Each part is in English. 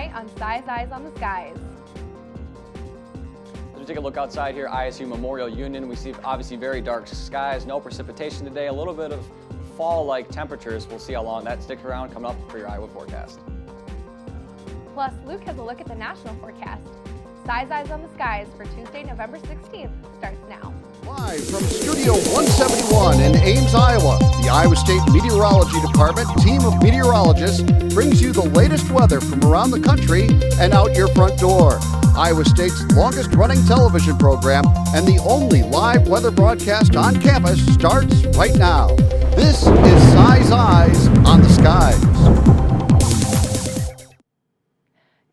tonight on Si's Eyes on the Skies. As we take a look outside here, ISU Memorial Union, we see obviously very dark skies, no precipitation today, a little bit of fall-like temperatures. We'll see how long that sticks around coming up for your Iowa forecast. Plus, Luke has a look at the national forecast. Si's Eyes on the Skies for Tuesday, November 16th starts now. Live from Studio 171 in Ames, Iowa, the Iowa State Meteorology Department team of meteorologists brings you the latest weather from around the country and out your front door. Iowa State's longest-running television program and the only live weather broadcast on campus starts right now. This is Si's Eyes on the Skies.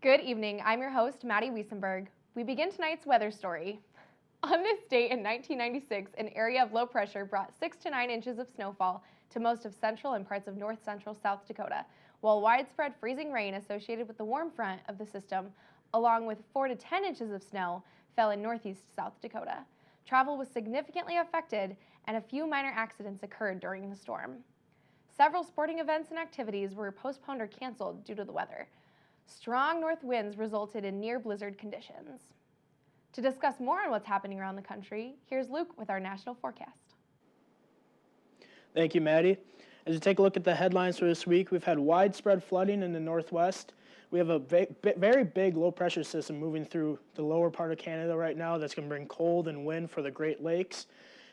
Good evening. I'm your host, Maddy Wuestenberg. We begin tonight's weather story. On this date in 1996, an area of low pressure brought 6 to 9 inches of snowfall to most of central and parts of north-central South Dakota, while widespread freezing rain associated with the warm front of the system, along with 4 to 10 inches of snow, fell in northeast South Dakota. Travel was significantly affected, and a few minor accidents occurred during the storm. Several sporting events and activities were postponed or canceled due to the weather. Strong north winds resulted in near blizzard conditions. To discuss more on what's happening around the country, here's Luke with our national forecast. Thank you, Maddie. As you take a look at the headlines for this week, we've had widespread flooding in the northwest. We have a very big low-pressure system moving through the lower part of Canada right now that's going to bring cold and wind for the Great Lakes.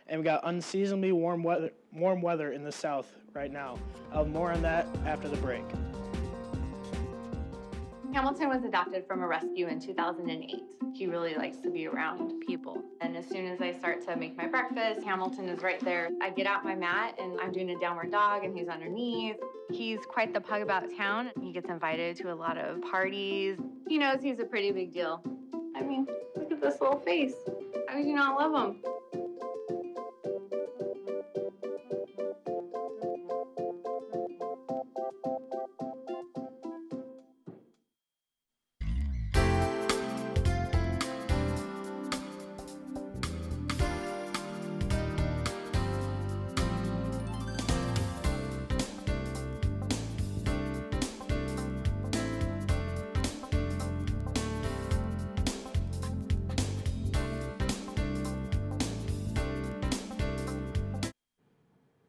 And we got unseasonably warm weather in the south right now. I'll have more on that after the break. Hamilton was adopted from a rescue in 2008. He really likes to be around people. And as soon as I start to make my breakfast, Hamilton is right there. I get out my mat and I'm doing a downward dog and he's underneath. He's quite the pug about town. He gets invited to a lot of parties. He knows he's a pretty big deal. I mean, look at this little face. How could you not love him?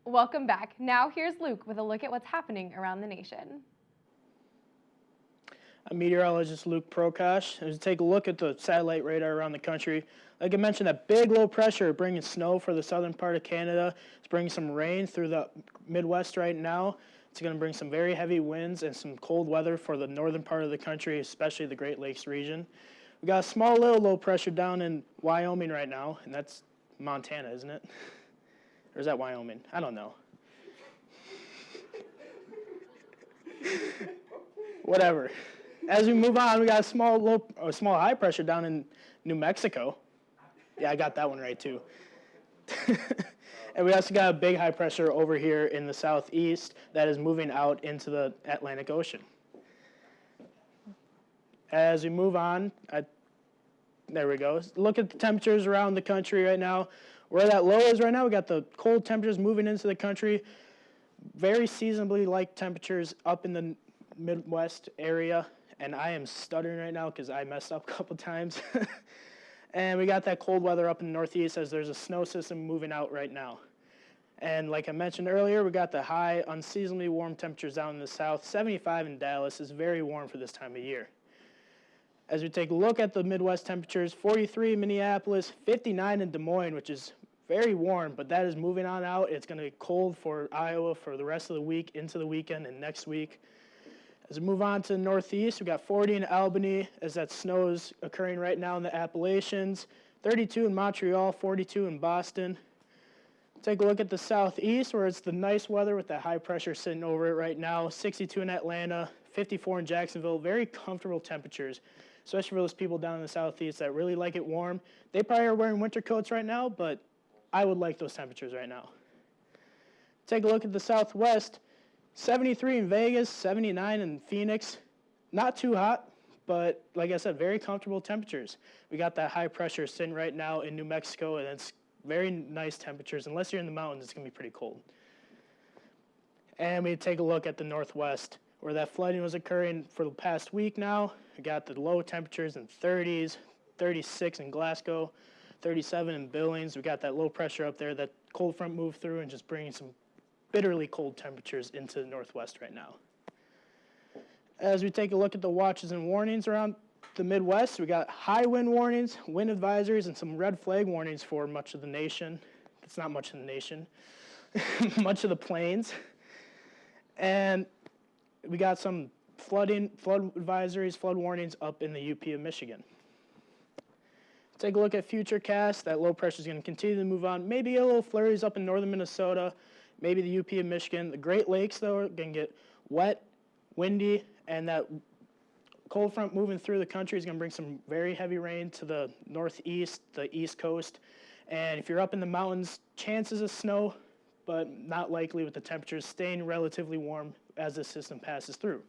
Welcome back. Now here's Luke with a look at what's happening around the nation. I'm meteorologist Luke Prokosch. As you take a look at the satellite radar around the country, like I mentioned, that big low pressure bringing snow for the southern part of Canada. It's bringing some rain through the Midwest right now. It's going to bring some very heavy winds and some cold weather for the northern part of the country, especially the Great Lakes region. We got a small little low pressure down in Wyoming right now, and that's Montana, isn't it? Or is that Wyoming? I don't know. Whatever. As we move on, we got a small high pressure down in New Mexico. Yeah, I got that one right too. And we also got a big high pressure over here in the southeast that is moving out into the Atlantic Ocean. As we move on, there we go. Look at the temperatures around the country right now. Where that low is right now, we got the cold temperatures moving into the country. Very seasonably like temperatures up in the Midwest area. And I am stuttering right now because I messed up a couple times. And we got that cold weather up in the northeast as there's a snow system moving out right now. And like I mentioned earlier, we got the high, unseasonably warm temperatures down in the south. 75 in Dallas is very warm for this time of year. As we take a look at the Midwest temperatures, 43 in Minneapolis, 59 in Des Moines, which is very warm, but that is moving on out. It's going to be cold for Iowa for the rest of the week, into the weekend and next week. As we move on to the northeast, we got 40 in Albany, as that snow is occurring right now in the Appalachians, 32 in Montreal, 42 in Boston. Take a look at the southeast, where it's the nice weather with that high pressure sitting over it right now, 62 in Atlanta, 54 in Jacksonville, very comfortable temperatures, especially for those people down in the southeast that really like it warm. They probably are wearing winter coats right now, but I would like those temperatures right now. Take a look at the southwest, 73 in Vegas, 79 in Phoenix. Not too hot, but like I said, very comfortable temperatures. We got that high pressure sitting right now in New Mexico, and it's very nice temperatures. Unless you're in the mountains, it's going to be pretty cold. And we take a look at the northwest, where that flooding was occurring for the past week now. We got the low temperatures in 30s, 36 in Glasgow, 37 in Billings. We got that low pressure up there, that cold front moved through and just bringing some bitterly cold temperatures into the northwest right now. As we take a look at the watches and warnings around the Midwest, we got high wind warnings, wind advisories, and some red flag warnings for much of the nation. It's not much of the nation, much of the plains. And we got some flood advisories, flood warnings up in the UP of Michigan. Take a look at futurecast. That low pressure is going to continue to move on. Maybe a little flurries up in northern Minnesota, maybe the UP of Michigan. The Great Lakes, though, are going to get wet, windy, and that cold front moving through the country is going to bring some very heavy rain to the northeast, the east coast. And if you're up in the mountains, chances of snow, but not likely with the temperatures staying relatively warm as this system passes through.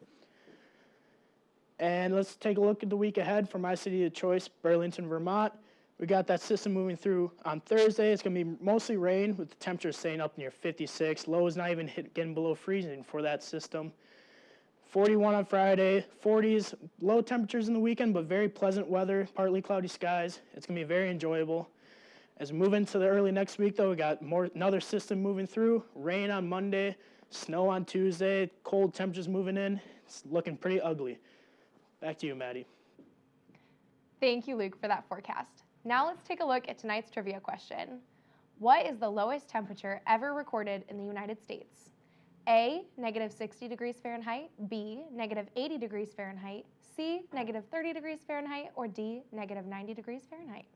And let's take a look at the week ahead for my city of choice, Burlington, Vermont. We got that system moving through on Thursday. It's going to be mostly rain with the temperatures staying up near 56. Low is not even getting below freezing for that system. 41 on Friday, 40s, low temperatures in the weekend, but very pleasant weather, partly cloudy skies. It's going to be very enjoyable. As we move into the early next week, though, we got another system moving through. Rain on Monday, snow on Tuesday, cold temperatures moving in. It's looking pretty ugly. Back to you, Maddie. Thank you, Luke, for that forecast. Now let's take a look at tonight's trivia question. What is the lowest temperature ever recorded in the United States? A, negative 60 degrees Fahrenheit, B, negative 80 degrees Fahrenheit, C, negative 30 degrees Fahrenheit, or D, negative 90 degrees Fahrenheit?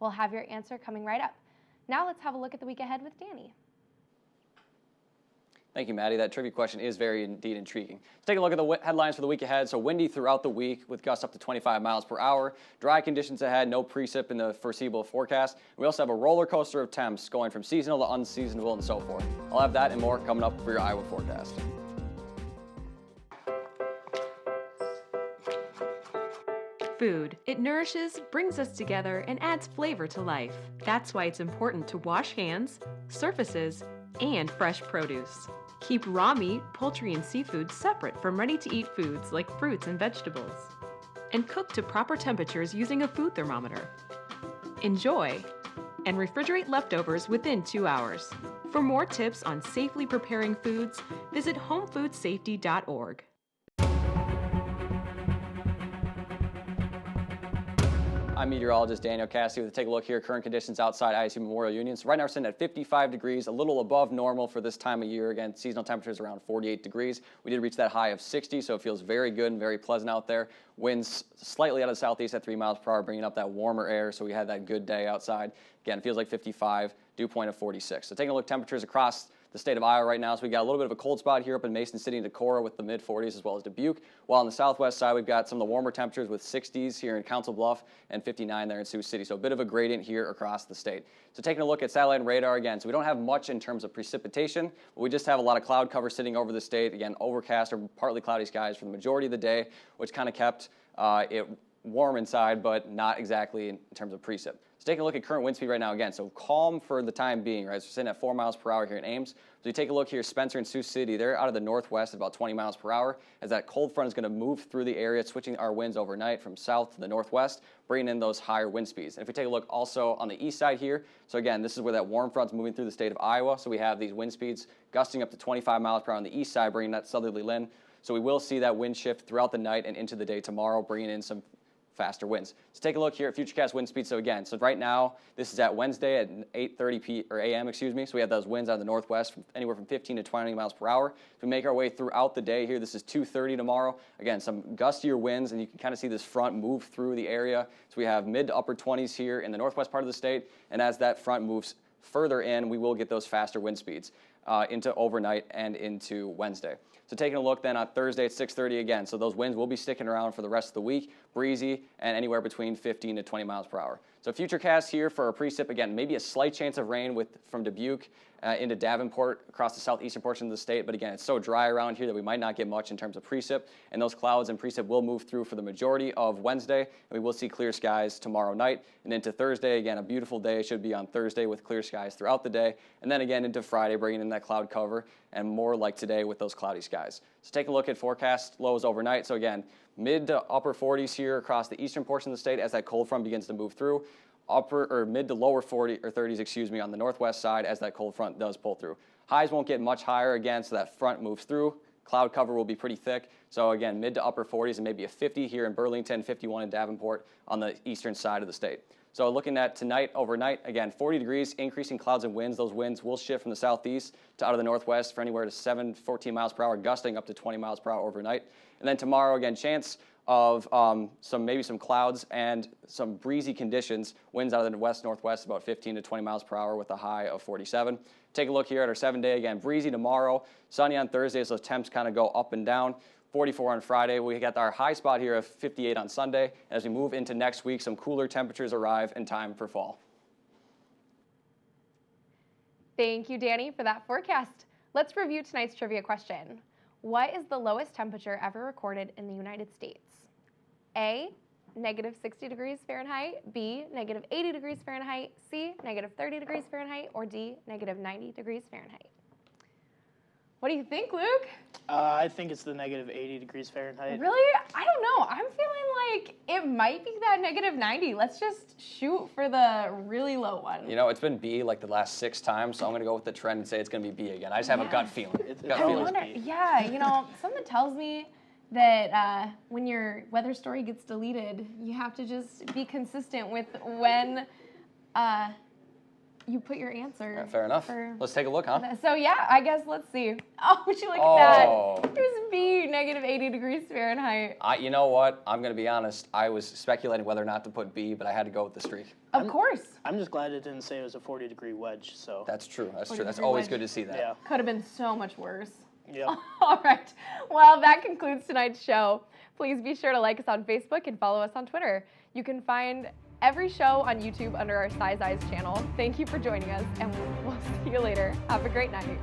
We'll have your answer coming right up. Now let's have a look at the week ahead with Danny. Thank you, Maddie. That trivia question is very indeed intriguing. Let's take a look at the headlines for the week ahead. So windy throughout the week with gusts up to 25 miles per hour. Dry conditions ahead, no precip in the foreseeable forecast. We also have a roller coaster of temps going from seasonal to unseasonable and so forth. I'll have that and more coming up for your Iowa forecast. Food. It nourishes, brings us together, and adds flavor to life. That's why it's important to wash hands, surfaces, and fresh produce. Keep raw meat, poultry, and seafood separate from ready-to-eat foods like fruits and vegetables. And cook to proper temperatures using a food thermometer. Enjoy, and refrigerate leftovers within 2 hours. For more tips on safely preparing foods, visit homefoodsafety.org. I'm meteorologist Danny Cassidy with a take a look here at current conditions outside ISU Memorial Union. So right now we're sitting at 55 degrees, a little above normal for this time of year. Again, seasonal temperatures around 48 degrees. We did reach that high of 60, so it feels very good and very pleasant out there. Winds slightly out of the southeast at 3 miles per hour, bringing up that warmer air, so we had that good day outside. Again, it feels like 55, dew point of 46. So taking a look at temperatures across the state of Iowa right now. So we got a little bit of a cold spot here up in Mason City and Decorah with the mid-40s as well as Dubuque. While on the southwest side, we've got some of the warmer temperatures with 60s here in Council Bluff and 59 there in Sioux City. So a bit of a gradient here across the state. So taking a look at satellite and radar again. So we don't have much in terms of precipitation, but we just have a lot of cloud cover sitting over the state. Again, overcast or partly cloudy skies for the majority of the day, which kind of kept it warm inside, but not exactly in terms of precip. So taking a look at current wind speed right now again. So calm for the time being, right? So we're sitting at 4 miles per hour here in Ames. So you take a look here, Spencer and Sioux City, they're out of the northwest at about 20 miles per hour as that cold front is going to move through the area, switching our winds overnight from south to the northwest, bringing in those higher wind speeds. And if we take a look also on the east side here, so again, this is where that warm front's moving through the state of Iowa. So we have these wind speeds gusting up to 25 miles per hour on the east side, bringing that southerly wind. So we will see that wind shift throughout the night and into the day tomorrow, bringing in some faster winds. Let's take a look here at futurecast wind speed. So again, so right now, this is at Wednesday at 8:30 a.m., excuse me. So we have those winds out of the northwest from anywhere from 15 to 20 miles per hour. If we make our way throughout the day here, this is 2:30 tomorrow. Again, some gustier winds, and you can kind of see this front move through the area. So we have mid to upper 20s here in the northwest part of the state. And as that front moves further in, we will get those faster wind speeds into overnight and into Wednesday. So taking a look then on Thursday at 6:30 again. So those winds will be sticking around for the rest of the week, breezy, and anywhere between 15 to 20 miles per hour. So futurecast here for a precip, again, maybe a slight chance of rain from Dubuque into Davenport across the southeastern portion of the state. But again, it's so dry around here that we might not get much in terms of precip. And those clouds and precip will move through for the majority of Wednesday. And we will see clear skies tomorrow night. And into Thursday, again, a beautiful day should be on Thursday with clear skies throughout the day. And then again into Friday, bringing in that cloud cover and more like today with those cloudy skies. So take a look at forecast lows overnight. So again, mid to upper 40s here across the eastern portion of the state as that cold front begins to move through. Mid to lower 30s, on the northwest side as that cold front does pull through. Highs won't get much higher again, so that front moves through. Cloud cover will be pretty thick. So again, mid to upper 40s and maybe a 50 here in Burlington, 51 in Davenport on the eastern side of the state. So looking at tonight, overnight, again, 40 degrees, increasing clouds and winds. Those winds will shift from the southeast to out of the northwest for anywhere to 14 miles per hour, gusting up to 20 miles per hour overnight. And then tomorrow, again, chance of maybe some clouds and some breezy conditions. Winds out of the west-northwest about 15 to 20 miles per hour with a high of 47. Take a look here at our 7-day. Again, breezy tomorrow, sunny on Thursday, so temps kind of go up and down. 44 on Friday. We got our high spot here of 58 on Sunday. As we move into next week, some cooler temperatures arrive in time for fall. Thank you, Danny, for that forecast. Let's review tonight's trivia question. What is the lowest temperature ever recorded in the United States? A, negative 60 degrees Fahrenheit, B, negative 80 degrees Fahrenheit, C, negative 30 degrees Fahrenheit, or D, negative 90 degrees Fahrenheit. What do you think, Luke? I think it's the negative 80 degrees Fahrenheit. Really? I don't know. I'm feeling like it might be that negative 90. Let's just shoot for the really low one. You know, it's been B like the last 6 times, so I'm going to go with the trend and say it's going to be B again. I just have a gut feeling. Yeah, something tells me that when your weather story gets deleted, you have to just be consistent with when you put your answer. Yeah, fair enough. Let's take a look, huh? So yeah, I guess let's see. Oh, would you look at that? It was B, negative 80 degrees Fahrenheit. You know what? I'm going to be honest. I was speculating whether or not to put B, but I had to go with the streak. Of course. I'm just glad it didn't say it was a 40-degree wedge. So That's true. That's true. That's always good to see that. yeah. Could have been so much worse. Yep. All right. Well, that concludes tonight's show. Please be sure to like us on Facebook and follow us on Twitter. You can find every show on YouTube under our Size Eyes channel. Thank you for joining us, and we'll see you later. Have a great night.